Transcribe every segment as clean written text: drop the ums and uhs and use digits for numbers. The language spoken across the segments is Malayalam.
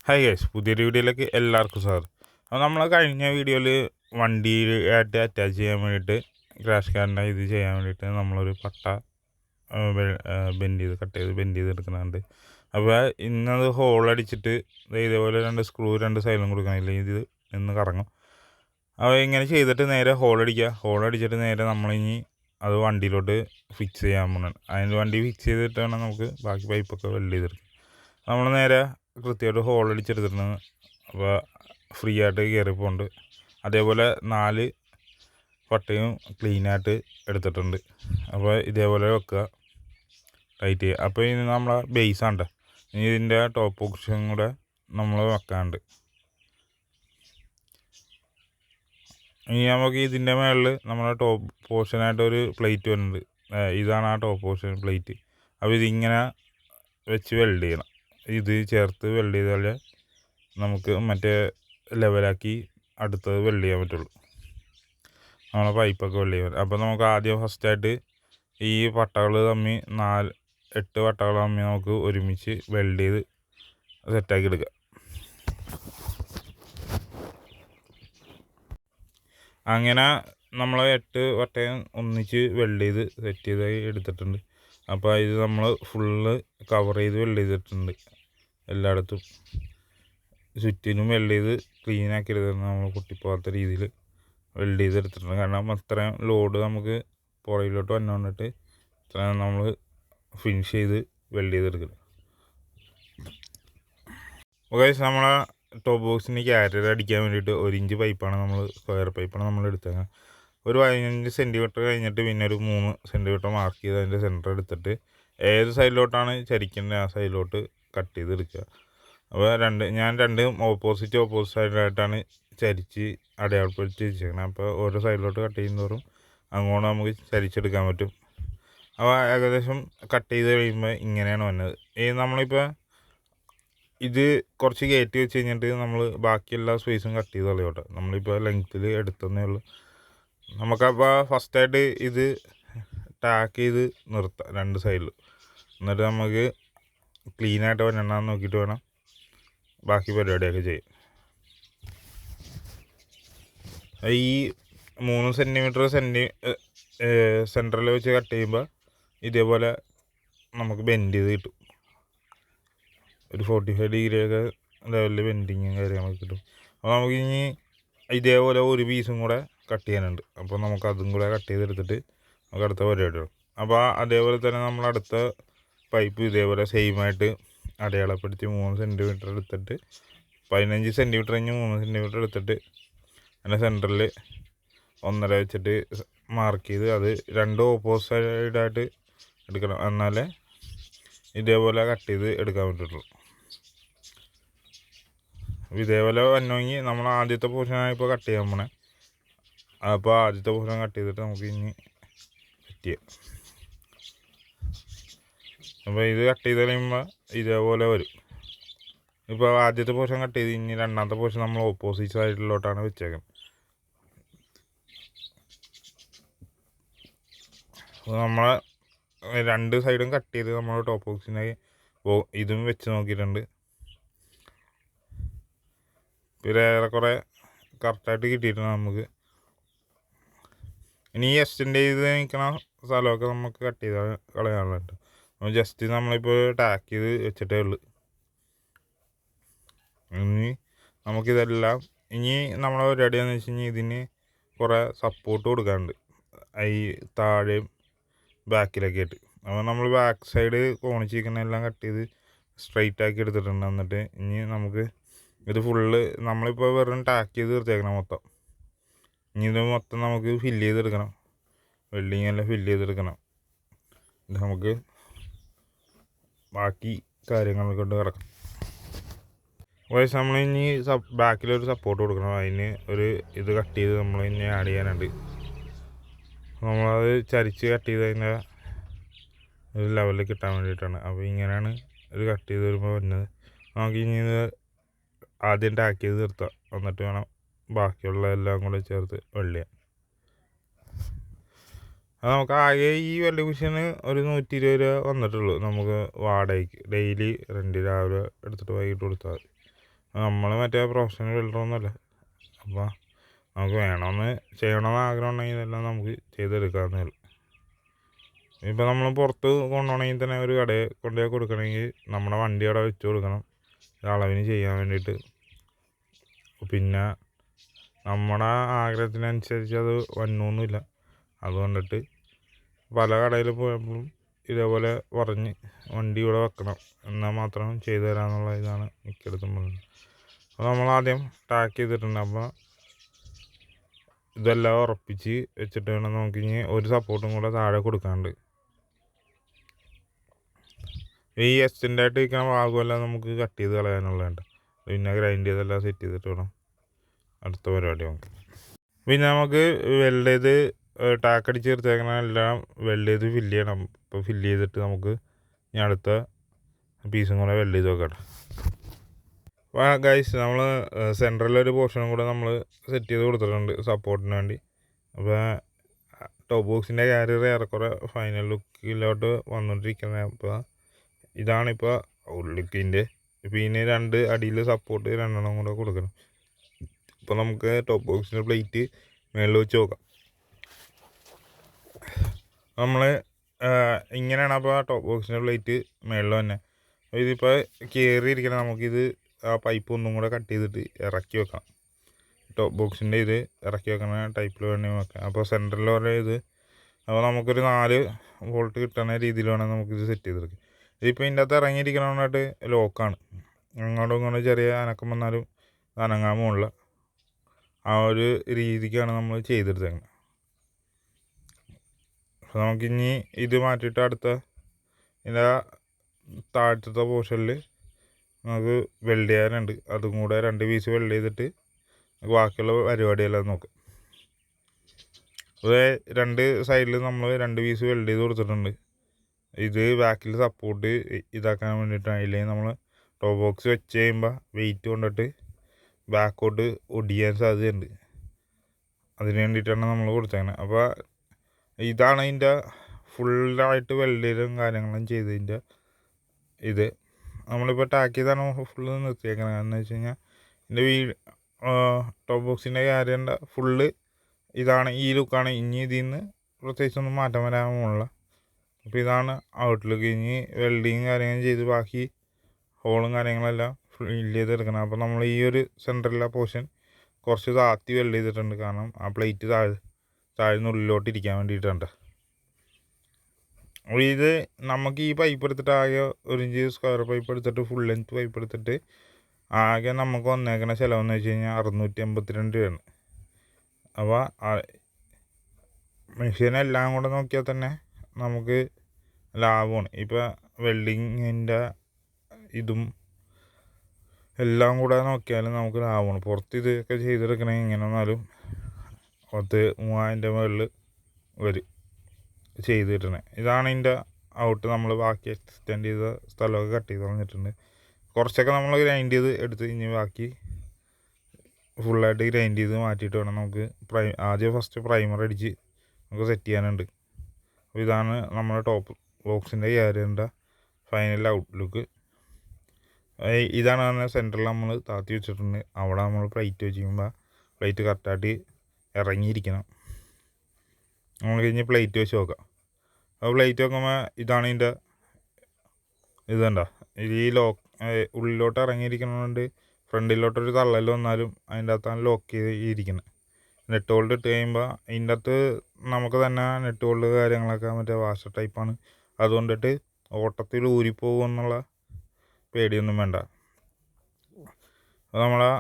ഹായ് ഗൈസ്, പുതിയൊരു വീഡിയോയിലേക്ക് എല്ലാവർക്കും സ്വാഗതം. അപ്പോൾ നമ്മൾ കഴിഞ്ഞ വീഡിയോയിൽ വണ്ടിയായിട്ട് അറ്റാച്ച് ചെയ്യാൻ വേണ്ടിയിട്ട് ക്രാഷ് കാറിൻ്റെ ഇത് ചെയ്യാൻ വേണ്ടിയിട്ട് നമ്മളൊരു പട്ട കട്ട് ചെയ്ത് ബെൻഡ് ചെയ്ത് എടുക്കുന്നുണ്ട്. അപ്പോൾ ഇന്നത് ഹോളടിച്ചിട്ട് ഇതേപോലെ രണ്ട് സ്ക്രൂ രണ്ട് സൈഡിലും കൊടുക്കണില്ല, ഇത് നിന്ന് കറങ്ങും. അപ്പോൾ ഇങ്ങനെ ചെയ്തിട്ട് നേരെ ഹോളടിച്ചിട്ട് നേരെ നമ്മളിനി അത് വണ്ടിയിലോട്ട് ഫിക്സ് ചെയ്യാൻ പോകുന്നത്. അതിന് വണ്ടി ഫിക്സ് ചെയ്തിട്ട് വേണം നമുക്ക് ബാക്കി പൈപ്പൊക്കെ വെൽഡ് ചെയ്തെടുക്കാം. നമ്മൾ നേരെ കൃത്യമായിട്ട് ഹോളടിച്ചെടുത്തിട്ടുണ്ട്. അപ്പോൾ ഫ്രീ ആയിട്ട് കയറിപ്പോണ്ട്. അതേപോലെ 4 പട്ടയും ക്ലീനായിട്ട് എടുത്തിട്ടുണ്ട്. അപ്പോൾ ഇതേപോലെ വെക്കുക, ടൈറ്റ് ചെയ്യുക. അപ്പോൾ ഇനി നമ്മളെ ബേസാണ്ട് ഇനി ഇതിൻ്റെ ടോപ്പ് പോർഷൻ കൂടെ നമ്മൾ വെക്കാണ്ട്. ഇനി നമുക്ക് ഇതിൻ്റെ മുകളിൽ നമ്മളെ ടോപ്പ് പോർഷനായിട്ട് ഒരു പ്ലേറ്റ് വരുന്നുണ്ട്. ഇതാണ് ആ ടോപ്പ് പോർഷൻ പ്ലേറ്റ്. അപ്പോൾ ഇതിങ്ങനെ വെച്ച് വെൽഡ് ചെയ്യണം. ഇത് ചേർത്ത് വെൽഡ് ചെയ്താലേ നമുക്ക് മറ്റേ ലെവലാക്കി അടുത്തത് വെൽഡ് ചെയ്യാൻ പറ്റുള്ളൂ. നമ്മളെ പൈപ്പൊക്കെ വെൽഡ് ചെയ്യാൻ പറ്റും. അപ്പോൾ നമുക്ക് ആദ്യം ഫസ്റ്റായിട്ട് ഈ പട്ടകൾ തമ്മിൽ 8 പട്ടകൾ തമ്മിൽ നമുക്ക് ഒരുമിച്ച് വെൽഡ് ചെയ്ത് സെറ്റാക്കി എടുക്കുക. അങ്ങനെ നമ്മൾ 8 പട്ടയും ഒന്നിച്ച് വെൽഡ് ചെയ്ത് സെറ്റ് ചെയ്ത് എടുത്തിട്ടുണ്ട്. അപ്പോൾ ഇത് നമ്മൾ ഫുള്ള് കവർ ചെയ്ത് വെൽഡ് ചെയ്തിട്ടുണ്ട്. എല്ലായിടത്തും ചുറ്റിനും വെൽഡ് ചെയ്ത് ക്ലീനാക്കി എടുത്തിട്ടുണ്ട്. നമ്മൾ പൊട്ടിപ്പോകാത്ത രീതിയിൽ വെൽഡ് ചെയ്തെടുത്തിട്ടുണ്ട്. കാരണം അത്രയും ലോഡ് നമുക്ക് പുറയിലോട്ട് വന്നുകൊണ്ടിട്ട് ഇത്രയും നമ്മൾ ഫിനിഷ് ചെയ്ത് വെൽഡ് ചെയ്തെടുക്കുക. ഓക്കെ, നമ്മളെ ടോപ്പ് ബോക്സിന് ക്യാരിയർ അടിക്കാൻ വേണ്ടിയിട്ട് 1 ഇഞ്ച് പൈപ്പാണ് സ്ക്വയർ പൈപ്പാണ് നമ്മൾ എടുത്തേക്കുന്നത്. ഒരു 15 സെൻറ്റിമീറ്റർ കഴിഞ്ഞിട്ട് പിന്നെ ഒരു 3 സെൻറ്റിമീറ്റർ മാർക്ക് ചെയ്ത് അതിൻ്റെ സെൻറ്റർ എടുത്തിട്ട് ഏത് സൈഡിലോട്ടാണ് ചരിക്കേണ്ടത് ആ സൈഡിലോട്ട് കട്ട് ചെയ്ത് എടുക്കുക. അപ്പോൾ ഞാൻ രണ്ടും ഓപ്പോസിറ്റ് സൈഡിലായിട്ടാണ് ചരിച്ച് അടയാളപ്പെടുത്തി വെച്ചേക്കുന്നത്. അപ്പോൾ ഓരോ സൈഡിലോട്ട് കട്ട് ചെയ്യുന്നതോറും അങ്ങോട്ട് നമുക്ക് ചരിച്ചെടുക്കാൻ പറ്റും. അപ്പോൾ ഏകദേശം കട്ട് ചെയ്ത് കഴിയുമ്പോൾ ഇങ്ങനെയാണ് വന്നത്. നമ്മളിപ്പോൾ ഇത് കുറച്ച് കയറ്റി വെച്ച് കഴിഞ്ഞിട്ട് നമ്മൾ ബാക്കി എല്ലാ സ്പേസും കട്ട് ചെയ്ത് കളയോട്ടെ. നമ്മളിപ്പോൾ ലെങ്ത്തിൽ എടുത്തതേ ഉള്ളൂ. നമുക്കപ്പോൾ ഫസ്റ്റായിട്ട് ഇത് ടാക്ക് ചെയ്ത് നിർത്താം 2 സൈഡിൽ. എന്നിട്ട് നമുക്ക് ക്ലീനായിട്ട് വരണമെന്ന് നോക്കിയിട്ട് വേണം ബാക്കി പരിപാടിയൊക്കെ ചെയ്യാം. ഈ 3 സെൻറ്റിമീറ്റർ സെൻറ്ററിൽ വെച്ച് കട്ട് ചെയ്യുമ്പോൾ ഇതേപോലെ നമുക്ക് ബെൻഡ് ചെയ്ത് കിട്ടും. ഒരു 45 ഡിഗ്രിയൊക്കെ ലെവലിൽ ബെൻഡിങ്ങും കാര്യങ്ങളൊക്കെ കിട്ടും. അപ്പോൾ നമുക്ക് ഇനി ഇതേപോലെ ഒരു പീസും കൂടെ കട്ട് ചെയ്യാനുണ്ട്. അപ്പോൾ നമുക്ക് അതും കൂടെ കട്ട് ചെയ്തെടുത്തിട്ട് നമുക്ക് അടുത്ത പരിപാടിയാണ്. അപ്പോൾ അതേപോലെ തന്നെ നമ്മൾ അടുത്ത പൈപ്പ് ഇതേപോലെ സെയിമായിട്ട് അടയാളപ്പെടുത്തി 3 സെൻറ്റിമീറ്റർ എടുത്തിട്ട് 15 സെൻറ്റിമീറ്റർ കഴിഞ്ഞ് 3 സെൻറ്റിമീറ്റർ എടുത്തിട്ട് അതിൻ്റെ സെൻറ്ററിൽ 1.5 വെച്ചിട്ട് മാർക്ക് ചെയ്ത് അത് 2 ഓപ്പോസിറ്റായിട്ട് എടുക്കണം. എന്നാലേ ഇതേപോലെ കട്ട് ചെയ്ത് എടുക്കാൻ പറ്റുള്ളൂ. ഇതേപോലെ വന്നെങ്കിൽ നമ്മൾ ആദ്യത്തെ പോർഷനാണ് ഇപ്പോൾ കട്ട് ചെയ്യാൻ പോണേ. അപ്പോൾ ആദ്യത്തെ പോർഷൻ കട്ട് ചെയ്തിട്ട് നമുക്ക് ഇനി സെറ്റ് ചെയ്യാം. അപ്പോൾ ഇത് കട്ട് ചെയ്ത് കഴിയുമ്പോൾ ഇതേപോലെ വരും. ഇപ്പോൾ ആദ്യത്തെ പോർഷൻ കട്ട് ചെയ്ത് ഇനി രണ്ടാമത്തെ പോർഷൻ നമ്മൾ ഓപ്പോസിറ്റ് സൈഡിലോട്ടാണ് വെച്ചേക്കുന്നത്. അപ്പോൾ നമ്മളെ 2 സൈഡും കട്ട് ചെയ്ത് നമ്മൾ ടോപ്പ് ബോക്സിനായി ഇതും വെച്ച് നോക്കിയിട്ടുണ്ട്. പിന്നെ ഏറെക്കുറെ കറക്റ്റായിട്ട് കിട്ടിയിട്ടുണ്ട് നമുക്ക്. ഇനി ഈ എക്സ്റ്റെൻഡ് ചെയ്ത് നിൽക്കുന്ന സ്ഥലമൊക്കെ നമുക്ക് കട്ട് ചെയ്ത് കളയാനുണ്ട്. ജസ്റ്റ് നമ്മളിപ്പോൾ ടാക്ക് ചെയ്ത് വെച്ചിട്ടേ ഉള്ളൂ. ഇനി നമുക്കിതെല്ലാം ഇനി നമ്മളെ പരിപാടിയാന്ന് വെച്ച് കഴിഞ്ഞാൽ ഇതിന് കുറേ സപ്പോർട്ട് കൊടുക്കാറുണ്ട് ഈ താഴെയും ബാക്കിലൊക്കെ ആയിട്ട്. അപ്പോൾ നമ്മൾ ബാക്ക് സൈഡ് കോണിച്ചിരിക്കുന്നതെല്ലാം കട്ട് ചെയ്ത് സ്ട്രൈറ്റ് ആക്കി എടുത്തിട്ടുണ്ട്. എന്നിട്ട് ഇനി നമുക്ക് ഇത് ഫുള്ള് നമ്മളിപ്പോൾ വെറും ടാക്ക് ചെയ്ത് തീർത്തേക്കണം മൊത്തം. ഇനി ഇത് മൊത്തം നമുക്ക് ഫില്ല് ചെയ്തെടുക്കണം. വെൽഡിങ് എല്ലാം ഫില്ല് ചെയ്തെടുക്കണം. ഇത് നമുക്ക് ബാക്കി കാര്യങ്ങൾ കൊണ്ട് കിടക്കാം. വയസ്സ് നമ്മൾ ഇനി ബാക്കിലൊരു സപ്പോർട്ട് കൊടുക്കണം. അതിന് ഒരു ഇത് കട്ട് ചെയ്ത് നമ്മൾ ഇനി ആഡ് ചെയ്യാനുണ്ട്. നമ്മളത് ചരിച്ച് കട്ട് ചെയ്ത് അതിൻ്റെ ഒരു ലെവലിൽ കിട്ടാൻ വേണ്ടിയിട്ടാണ്. അപ്പോൾ ഇങ്ങനെയാണ് ഇത് കട്ട് ചെയ്ത് വരുമ്പോൾ വരുന്നത്. നമുക്ക് ഇനി ഇത് ആദ്യം ടാക്ക് ചെയ്ത് നിർത്താം. എന്നിട്ട് വേണം ബാക്കിയുള്ള എല്ലാം കൂടെ ചേർത്ത് വെൽഡ് ചെയ്യാൻ. അത് നമുക്ക് ആകെ ഈ വെൽഡിങ് മെഷീന് ഒരു 120 രൂപ വന്നിട്ടുള്ളൂ നമുക്ക് വാടകയ്ക്ക്. ഡെയിലി റെൻറ്റ് രാവിലെ എടുത്തിട്ട് വൈകിട്ട് കൊടുത്താൽ മതി. നമ്മൾ മറ്റേ പ്രൊഫഷണൽ വെൽഡറൊന്നുമല്ല. അപ്പോൾ നമുക്ക് വേണമെന്ന് ചെയ്യണമെന്ന് ആഗ്രഹം ഉണ്ടെങ്കിൽ ഇതെല്ലാം നമുക്ക് ചെയ്തെടുക്കാവുന്നേ ഉള്ളൂ. ഇപ്പോൾ നമ്മൾ പുറത്ത് കൊണ്ടുപോകണമെങ്കിൽ തന്നെ ഒരു കടയിൽ കൊണ്ടുപോയി കൊടുക്കണമെങ്കിൽ നമ്മുടെ വണ്ടി അവിടെ വെച്ച് കൊടുക്കണം അളവിന് ചെയ്യാൻ വേണ്ടിയിട്ട്. പിന്നെ നമ്മുടെ ആഗ്രഹത്തിനനുസരിച്ച് അത് വന്നൊന്നുമില്ല. അതുകൊണ്ടിട്ട് പല കടയിൽ പോയപ്പോഴും ഇതേപോലെ പറഞ്ഞ് വണ്ടി ഇവിടെ വെക്കണം എന്നാൽ മാത്രം ചെയ്തു തരാമെന്നുള്ള ഇതാണ് മിക്കയിടത്തും പറഞ്ഞത്. അപ്പോൾ നമ്മളാദ്യം ടാക്ക് ചെയ്തിട്ടുണ്ട്. അപ്പോൾ ഇതെല്ലാം ഉറപ്പിച്ച് വെച്ചിട്ട് വേണം നമുക്കിനി ഒരു സപ്പോർട്ടും കൂടെ താഴെ കൊടുക്കാണ്ട്. ഈ എക്സ്റ്റെൻഡ് ആയിട്ട് ഇരിക്കുന്ന ഭാഗമെല്ലാം നമുക്ക് കട്ട് ചെയ്ത് കളയാനുള്ളതുണ്ട്. പിന്നെ ഗ്രൈൻഡ് ചെയ്തെല്ലാം സെറ്റ് ചെയ്തിട്ട് വേണം അടുത്ത പരിപാടി നമുക്ക്. പിന്നെ നമുക്ക് വെൽഡ് ചെയ്ത് ടാക്കടിച്ച് ചേർത്തേക്കണ എല്ലാം വെൽഡ് ചെയ്ത് ഫില്ല് ചെയ്യണം. ഇപ്പോൾ ഫില്ല് ചെയ്തിട്ട് നമുക്ക് ഇനി അടുത്ത പീസും കൂടെ വെൽഡ് ചെയ്ത് വെക്കണം. അപ്പോൾ ഗൈസ് നമ്മൾ സെൻട്രലൊരു പോർഷനും കൂടെ നമ്മൾ സെറ്റ് ചെയ്ത് കൊടുത്തിട്ടുണ്ട് സപ്പോർട്ടിന് വേണ്ടി. അപ്പോൾ ടോപ്പ് ബോക്സിൻ്റെ കാരിയർ ഏറെക്കുറെ ഫൈനൽ ലുക്കിലോട്ട് വന്നുകൊണ്ടിരിക്കുന്നത്. അപ്പോൾ ഇതാണിപ്പോൾ ഔട്ട്ലുക്കിൻ്റെ. ഇപ്പോൾ ഇതിന് 2 അടിയിൽ സപ്പോർട്ട് 2 കൂടെ കൊടുക്കണം. ഇപ്പോൾ നമുക്ക് ടോപ്പ് ബോക്സിൻ്റെ പ്ലേറ്റ് മേളിൽ വെച്ച് നോക്കാം. നമ്മൾ ഇങ്ങനെയാണ് അപ്പോൾ ടോപ്പ് ബോക്സിൻ്റെ പ്ലേറ്റ് മേളിൽ തന്നെ. ഇതിപ്പോൾ കയറിയിരിക്കണം. നമുക്കിത് ആ പൈപ്പ് ഒന്നും കൂടെ കട്ട് ചെയ്തിട്ട് ഇറക്കി വെക്കാം. ടോപ്പ് ബോക്സിൻ്റെ ഇത് ഇറക്കി വെക്കുന്ന ടൈപ്പിൽ വേണ്ടി വെക്കാം. അപ്പോൾ സെൻറ്ററിൽ വരെ ഇത് അപ്പോൾ നമുക്കൊരു 4 വോൾട്ട് കിട്ടുന്ന രീതിയിൽ വേണം നമുക്കിത് സെറ്റ് ചെയ്തെടുക്കാം. ഇതിപ്പോൾ ഇതിൻ്റെ അകത്ത് ഇറങ്ങിയിരിക്കണോണ്ടായിട്ട് ലോക്കാണ്. അങ്ങോട്ടും ഇങ്ങോട്ടും ചെറിയ അനക്കം വന്നാലും അനങ്ങാൻ പോകുന്നില്ല. ആ ഒരു രീതിക്കാണ് നമ്മൾ ചെയ്തെടുത്തേക്കുന്നത്. അപ്പോൾ നമുക്കിനി ഇത് മാറ്റിയിട്ട് അടുത്ത ഇതിൻ്റെ താഴത്തെ പോർഷനിൽ നമുക്ക് വെൽഡ് ചെയ്യാനുണ്ട്. അതും കൂടെ 2 പീസ് വെൽഡ് ചെയ്തിട്ട് ബാക്കിയുള്ള പരിപാടിയെല്ലാം നോക്കാം. അതേ 2 സൈഡിൽ നമ്മൾ 2 പീസ് വെൽഡ് ചെയ്ത് കൊടുത്തിട്ടുണ്ട്. ഇത് ബാക്കിൽ സപ്പോർട്ട് ഇതാക്കാൻ വേണ്ടിയിട്ടാണ്. ഇല്ലെങ്കിൽ നമ്മൾ ടോപ്പ് ബോക്സ് വെച്ച് കഴിയുമ്പോൾ വെയിറ്റ് കൊണ്ടിട്ട് ബാക്കോട്ട് ഒടിയാൻ സാധ്യതയുണ്ട്. അതിന് വേണ്ടിയിട്ടാണ് നമ്മൾ കൊടുത്തേക്കുന്നത്. അപ്പോൾ ഇതാണ് ഇതിൻ്റെ ഫുള്ളായിട്ട് വെൽഡ് ചെയ്തും കാര്യങ്ങളും ചെയ്തതിൻ്റെ ഇത്. നമ്മളിപ്പോൾ ടാക്ക് ചെയ്താണ് ഫുള്ള് നിർത്തിയേക്കുന്നത്. എന്ന് വെച്ച് കഴിഞ്ഞാൽ എൻ്റെ ടോപ്പ് ബോക്സിൻ്റെ കാര്യൻ്റെ ഫുള്ള് ഇതാണ്, ഈ ലുക്കാണ്. ഇനി ഇതിൽ നിന്ന് പ്രത്യേകിച്ചൊന്നും മാറ്റം വരാൻ പോകുന്നില്ല. അപ്പോൾ ഇതാണ് ഔട്ട്ലുക്ക്. ഇനി വെൽഡിങ് കാര്യങ്ങളും ചെയ്ത് ബാക്കി ഹോളും കാര്യങ്ങളെല്ലാം ഫില്ല് ചെയ്തെടുക്കണം. അപ്പോൾ നമ്മൾ ഈ ഒരു സെൻറ്ററിലെ പോർഷൻ കുറച്ച് താത്തി വെൽഡ് ചെയ്തിട്ടുണ്ട്. കാരണം ആ പ്ലേറ്റ് താഴ്ന്ന് ഉള്ളിലോട്ട് ഇരിക്കാൻ വേണ്ടിയിട്ടുണ്ട്. അപ്പോൾ ഇത് നമുക്ക് ഈ പൈപ്പ് എടുത്തിട്ട് ആകെ 1 ഇഞ്ച് സ്ക്വയർ പൈപ്പ് എടുത്തിട്ട് ഫുൾ ലെങ്ത് പൈപ്പ് എടുത്തിട്ട് ആകെ നമുക്ക് വന്നേക്കണ ചിലവെന്ന് വെച്ച് കഴിഞ്ഞാൽ 682 രൂപയാണ്. അപ്പോൾ മെഷീനെല്ലാം കൂടെ നോക്കിയാൽ തന്നെ നമുക്ക് ലാഭമാണ്. ഇപ്പോൾ വെൽഡിങ്ങിൻ്റെ ഇതും എല്ലാം കൂടെ നോക്കിയാലും നമുക്ക് ലാഭമാണ്. പുറത്ത് ഇതൊക്കെ ചെയ്തെടുക്കണമെങ്കിൽ ഇങ്ങനെ വന്നാലും 3000 മുകളിൽ വരും ചെയ്ത് കിട്ടണേ. ഇതാണ് ഇതിൻ്റെ ഔട്ട്. നമ്മൾ ബാക്കി എക്സ്റ്റെൻഡ് ചെയ്ത സ്ഥലമൊക്കെ കട്ട് ചെയ്ത് കളഞ്ഞിട്ടുണ്ട്. കുറച്ചൊക്കെ നമ്മൾ ഗ്രൈൻഡ് ചെയ്ത് എടുത്ത് ഇനി ബാക്കി ഫുള്ളായിട്ട് ഗ്രൈൻഡ് ചെയ്ത് മാറ്റിയിട്ട് വേണം നമുക്ക് ആദ്യം ഫസ്റ്റ് പ്രൈമർ അടിച്ച് നമുക്ക് സെറ്റ് ചെയ്യാനുണ്ട്. അപ്പോൾ ഇതാണ് നമ്മുടെ ടോപ്പ് ബോക്സിൻ്റെ ക്യാരിയറിൻ്റെ ഫൈനൽ ഔട്ട്ലുക്ക്. ഇതാണ് പറഞ്ഞാൽ സെൻറ്ററിൽ നമ്മൾ താത്തി വെച്ചിട്ടുണ്ട്. അവിടെ നമ്മൾ പ്ലേറ്റ് വെച്ച് കഴിയുമ്പോൾ പ്ലേറ്റ് കറക്റ്റായിട്ട് ഇറങ്ങിയിരിക്കണം. നമ്മൾ കഴിഞ്ഞ് പ്ലേറ്റ് വെച്ച് നോക്കാം. അപ്പോൾ പ്ലേറ്റ് വെക്കുമ്പോൾ ഇതാണ് ഇതിൻ്റെ ഇതുണ്ടോ, ഈ ഉള്ളിലോട്ട് ഇറങ്ങിയിരിക്കുന്നതുകൊണ്ട് ഫ്രണ്ടിലോട്ടൊരു തള്ളൽ വന്നാലും അതിൻ്റെ അകത്താണ് ലോക്ക് ചെയ്തിരിക്കുന്നത്. നെറ്റ് ഹോൾഡ് ഇട്ട് കഴിയുമ്പോൾ ഇതിൻ്റെ അകത്ത് നമുക്ക് തന്നെ നെറ്റ് ഹോൾഡ് കാര്യങ്ങളൊക്കെ മറ്റേ വാഷർ ടൈപ്പാണ്. അതുകൊണ്ടിട്ട് ഓട്ടത്തിൽ ഊരിപ്പോകുമെന്നുള്ള പേടിയൊന്നും വേണ്ട. അപ്പോൾ നമ്മളെ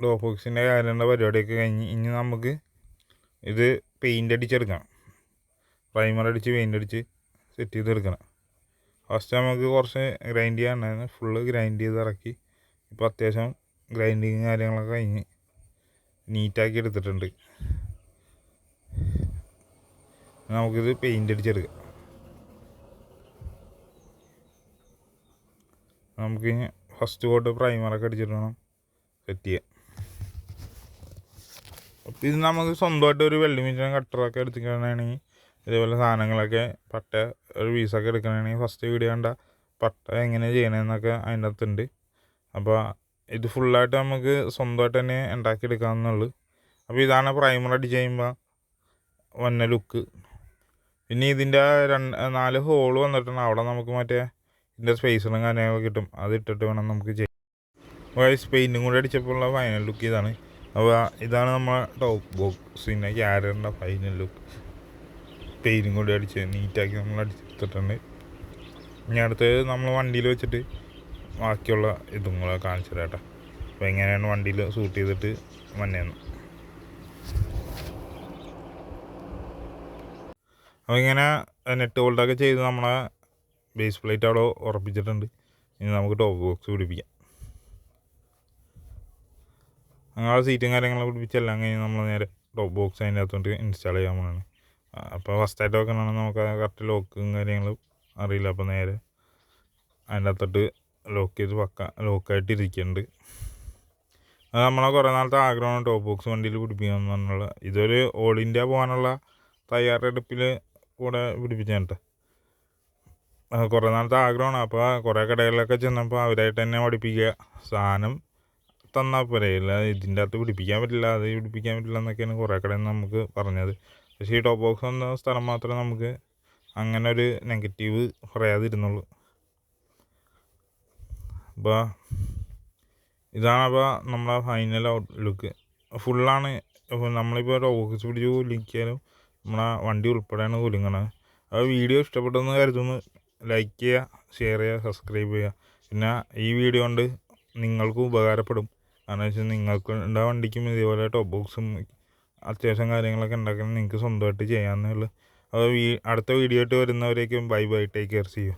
ടോപ്പ് ബോക്സിൻ്റെ കാര്യങ്ങളുടെ പരിപാടിയൊക്കെ കഴിഞ്ഞ് ഇനി നമുക്ക് ഇത് പെയിൻ്റ് അടിച്ചെടുക്കണം. പ്രൈമർ അടിച്ച് പെയിൻ്റ് അടിച്ച് സെറ്റ് ചെയ്തെടുക്കണം. ഫസ്റ്റ് നമുക്ക് കുറച്ച് ഗ്രൈൻഡ് ചെയ്യാനുണ്ടായിരുന്നു. ഫുള്ള് ഗ്രൈൻഡ് ചെയ്ത് ഇറക്കി ഇപ്പോൾ അത്യാവശ്യം ഗ്രൈൻഡിങ് കാര്യങ്ങളൊക്കെ കഴിഞ്ഞ് നീറ്റാക്കി എടുത്തിട്ടുണ്ട്. നമുക്കിത് പെയിൻ്റ് അടിച്ചെടുക്കാം. നമുക്ക് ഫസ്റ്റ് കോട്ട് പ്രൈമറൊക്കെ അടിച്ചിട്ട് വേണം സെറ്റ് ചെയ്യാൻ. അപ്പോൾ ഇത് നമുക്ക് സ്വന്തമായിട്ട് ഒരു വെൽഡിങ് കട്ടറൊക്കെ എടുത്തിക്കുകയാണെങ്കിൽ ഇതേപോലെ സാധനങ്ങളൊക്കെ പട്ട ഒരു പീസൊക്കെ എടുക്കണമെങ്കിൽ ഫസ്റ്റ് വീഡിയോ കണ്ട പട്ട എങ്ങനെ ചെയ്യണമെന്നൊക്കെ അതിൻ്റെ അകത്തുണ്ട്. അപ്പോൾ ഇത് ഫുള്ളായിട്ട് നമുക്ക് സ്വന്തമായിട്ട് തന്നെ ഉണ്ടാക്കിയെടുക്കാമെന്നുള്ളൂ. അപ്പോൾ ഇതാണ് പ്രൈമർ അടിച്ച് കഴിയുമ്പോൾ വന്ന ലുക്ക്. പിന്നെ ഇതിൻ്റെ 4 ഹോള് വന്നിട്ടുണ്ട്. അവിടെ നമുക്ക് മറ്റേ ഇതിൻ്റെ സ്പേസറും കാര്യങ്ങളൊക്കെ കിട്ടും. അത് ഇട്ടിട്ട് വേണം നമുക്ക് ചെയ്യാം. പെയിൻറ്റും കൂടി അടിച്ചപ്പോഴുള്ള ഫൈനൽ ലുക്ക് ഇതാണ്. അപ്പോൾ ഇതാണ് നമ്മളെ ടോപ്പ് ബോക്സിൻ്റെ ക്യാരറിൻ്റെ ഫൈനൽ ലുക്ക്. പെയിൻറ്റും കൂടി അടിച്ച് നീറ്റാക്കി നമ്മൾ അടിച്ചെടുത്തിട്ടുണ്ട്. ഇനി അടുത്തത് നമ്മൾ വണ്ടിയിൽ വെച്ചിട്ട് ബാക്കിയുള്ള ഇതും കൂടെ കാണിച്ചു തരാം കേട്ടോ. അപ്പോൾ എങ്ങനെയാണ് വണ്ടിയിൽ സൂട്ട് ചെയ്തിട്ട് വന്നേന്ന്. അപ്പോൾ ഇങ്ങനെ നെറ്റ് ഹോൾഡൊക്കെ ചെയ്ത് നമ്മളെ ബേസ് പ്ലേറ്റ് അവിടെ ഉറപ്പിച്ചിട്ടുണ്ട്. ഇനി നമുക്ക് ടോപ്പ് ബോക്സ് പിടിപ്പിക്കാം. അങ്ങനെ സീറ്റും കാര്യങ്ങളൊക്കെ പിടിപ്പിച്ചെല്ലാം കഴിഞ്ഞ് നമ്മൾ നേരെ ടോപ്പ് ബോക്സ് അതിൻ്റെ അകത്തോട്ട് ഇൻസ്റ്റാൾ ചെയ്യാൻ പോകുന്നതാണ്. അപ്പോൾ ഫസ്റ്റായിട്ട് വെക്കണമെങ്കിൽ നമുക്ക് കറക്റ്റ് ലോക്കും കാര്യങ്ങളും അറിയില്ല. അപ്പോൾ നേരെ അതിൻ്റെ അകത്തോട്ട് ലോക്ക് ചെയ്ത് ലോക്കായിട്ട് ഇരിക്കുന്നുണ്ട്. അത് നമ്മളെ കുറേ നാളത്തെ ആഗ്രഹമാണ് ടോപ്പ് ബോക്സ് വണ്ടിയിൽ പിടിപ്പിക്കണം എന്നുള്ള. ഇതൊരു ഓൾ ഇന്ത്യ പോകാനുള്ള തയ്യാറെടുപ്പിൽ കൂടെ പിടിപ്പിച്ചാണ് കേട്ടോ. കുറേ നാളത്തെ ആഗ്രഹമാണ്. അപ്പോൾ കുറേ കടകളിലൊക്കെ ചെന്നപ്പോൾ അവരായിട്ട് തന്നെ പഠിപ്പിക്കുക. സാധനം തന്നാൽ പോരെ, ഇല്ല ഇതിൻ്റെ അകത്ത് പിടിപ്പിക്കാൻ പറ്റില്ല, അത് പിടിപ്പിക്കാൻ പറ്റില്ല എന്നൊക്കെയാണ് കുറേ കടയിൽ നിന്ന് നമുക്ക് പറഞ്ഞത്. പക്ഷേ ഈ ടോപ്പ് ബോക്സ് എന്ന സ്ഥലം മാത്രമേ നമുക്ക് അങ്ങനെ ഒരു നെഗറ്റീവ് പറയാതിരുന്നുള്ളൂ. അപ്പോൾ ഇതാണ് അപ്പോൾ നമ്മളെ ഫൈനൽ ഔട്ട്ലുക്ക്. ഫുള്ളാണ്. നമ്മളിപ്പോൾ ടോപ്പ് ബോക്സ് പിടിച്ച് കുലിക്കാനും നമ്മളെ വണ്ടി ഉൾപ്പെടെയാണ് കുലുങ്ങണത്. അപ്പോൾ വീഡിയോ ഇഷ്ടപ്പെട്ടെന്ന് കരുതുന്നു. ലൈക്ക് ചെയ്യുക, ഷെയർ ചെയ്യുക, സബ്സ്ക്രൈബ് ചെയ്യുക. പിന്നെ ഈ വീഡിയോ കൊണ്ട് നിങ്ങൾക്കും ഉപകാരപ്പെടും. കാരണം വെച്ചാൽ നിങ്ങൾക്ക് വണ്ടിക്കും ഇതേപോലെ ടോപ്പ് ബോക്സും അത്യാവശ്യം കാര്യങ്ങളൊക്കെ ഉണ്ടാക്കാൻ നിങ്ങൾക്ക് സ്വന്തമായിട്ട് ചെയ്യാമെന്നുള്ളൂ. അപ്പോൾ അടുത്ത വീഡിയോ ആയിട്ട് വരുന്നവരേക്കും bye bye, take care, see U.